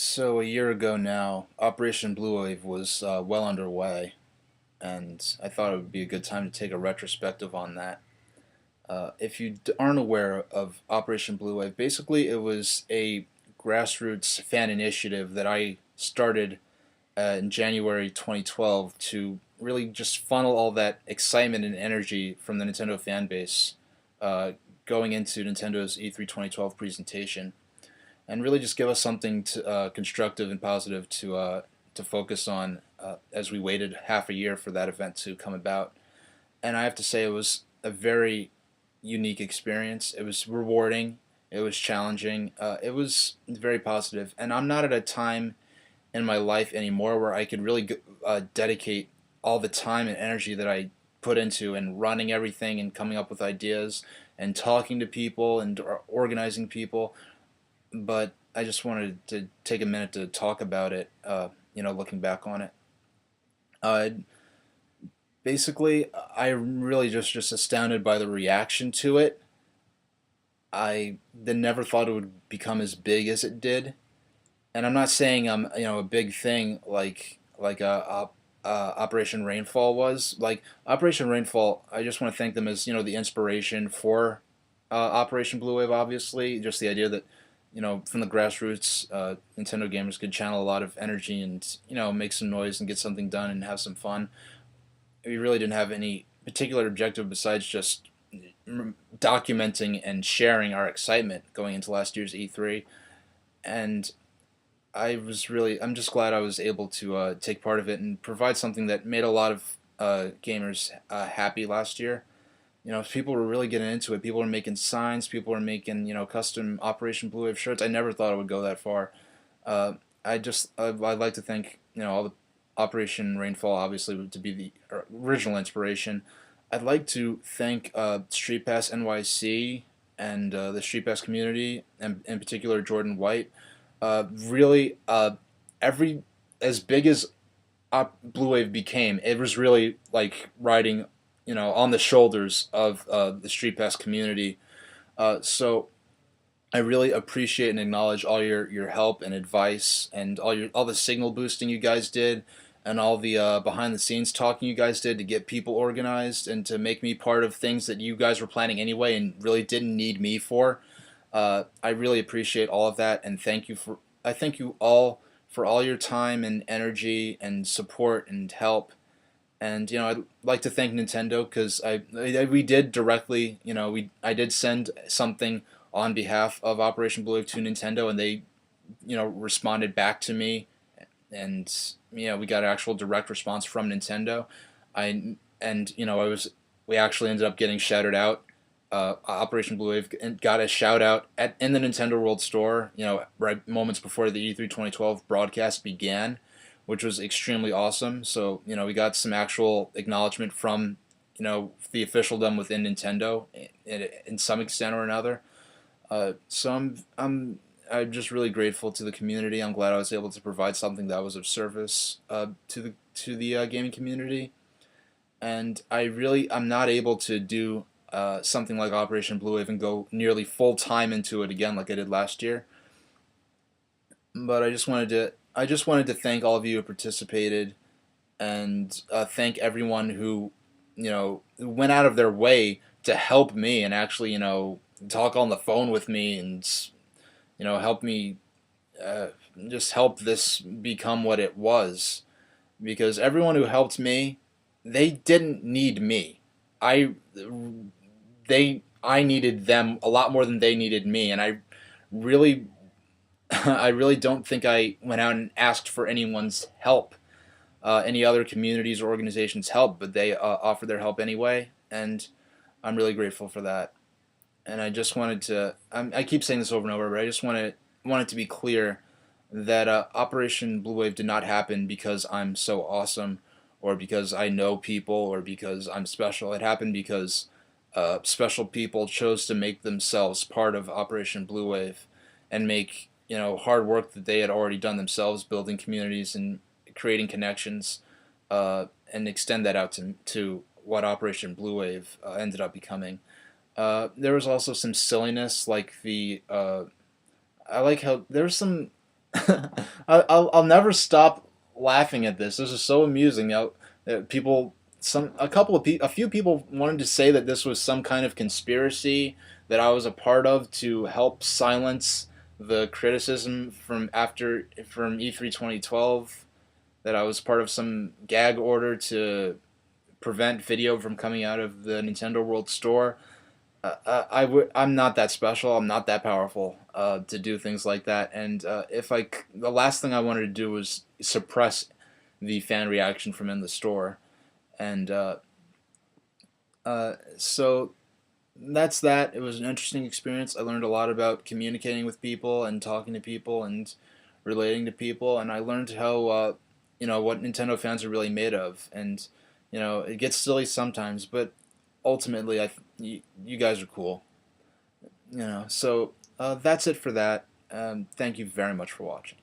So a year ago now, Operation Bluewave was well underway, and I thought it would be a good time to take a retrospective on that. If you aren't aware of Operation Bluewave, basically it was a grassroots fan initiative that I started in January 2012 to really just funnel all that excitement and energy from the Nintendo fan base uh, going into Nintendo's E3 2012 presentation, and really just give us something constructive and positive to focus on as we waited half a year for that event to come about. And I have to say, it was a very unique experience. It was rewarding. It was challenging. It was very positive. And I'm not at a time in my life anymore where I could really dedicate all the time and energy that I put into and running everything and coming up with ideas and talking to people and organizing people, but I just wanted to take a minute to talk about it. Looking back on it, uh, basically, I'm really just astounded by the reaction to it. I then never thought it would become as big as it did, and I'm not saying I'm a big thing like Operation Rainfall was. Like Operation Rainfall, I just want to thank them as the inspiration for Operation Blue Wave. Obviously, just the idea that from the grassroots, Nintendo gamers could channel a lot of energy and make some noise and get something done and have some fun. We really didn't have any particular objective besides just documenting and sharing our excitement going into last year's E3. And I'm just glad I was able to take part of it and provide something that made a lot of gamers happy last year. People were really getting into it. People were making signs. People were making, custom Operation Blue Wave shirts. I never thought it would go that far. I'd like to thank, all the Operation Rainfall, obviously, to be the original inspiration. I'd like to thank Street Pass NYC and the Street Pass community, and in particular Jordan White. Really, every as big as Blue Wave became, it was really like riding, on the shoulders of the Street Pass community. So I really appreciate and acknowledge all your help and advice and all the signal boosting you guys did and all the behind the scenes talking you guys did to get people organized and to make me part of things that you guys were planning anyway and really didn't need me for. I really appreciate all of that, and I thank you all for all your time and energy and support and help. And I'd like to thank Nintendo because we did directly, I did send something on behalf of Operation Blue Wave to Nintendo, and they responded back to me, and we got an actual direct response from Nintendo. I and I was we actually ended up getting shouted out. Operation Blue Wave got a shout out in the Nintendo World Store, right moments before the E3 2012 broadcast began, which was extremely awesome. So, we got some actual acknowledgement from, the officialdom within Nintendo in some extent or another. I'm just really grateful to the community. I'm glad I was able to provide something that was of service to the gaming community. And I'm not able to do something like Operation Blue Wave and go nearly full time into it again like I did last year. But I just wanted to thank all of you who participated and thank everyone who went out of their way to help me and actually talk on the phone with me and help me uh, just help this become what it was, because everyone who helped me, they didn't need me. I I needed them a lot more than they needed me, and I really I really don't think I went out and asked for anyone's help, any other communities or organizations' help, but they offered their help anyway, and I'm really grateful for that. And I just wanted to I keep saying this over and over, but I just want it to be clear that Operation Blue Wave did not happen because I'm so awesome or because I know people or because I'm special. It happened because special people chose to make themselves part of Operation Blue Wave and make hard work that they had already done themselves, building communities and creating connections, and extend that out to what Operation Blue Wave ended up becoming. There was also some silliness, like I like how there was some I'll never stop laughing at this. This is so amusing. Now, people, a few people wanted to say that this was some kind of conspiracy that I was a part of to help silence the criticism from E3 2012, that I was part of some gag order to prevent video from coming out of the Nintendo World Store. I'm not that special. I'm not that powerful to do things like that. And the last thing I wanted to do was suppress the fan reaction from in the store. And so that's that. It was an interesting experience. I learned a lot about communicating with people and talking to people and relating to people. And I learned how what Nintendo fans are really made of. And it gets silly sometimes, but ultimately, you guys are cool. So that's it for that. Thank you very much for watching.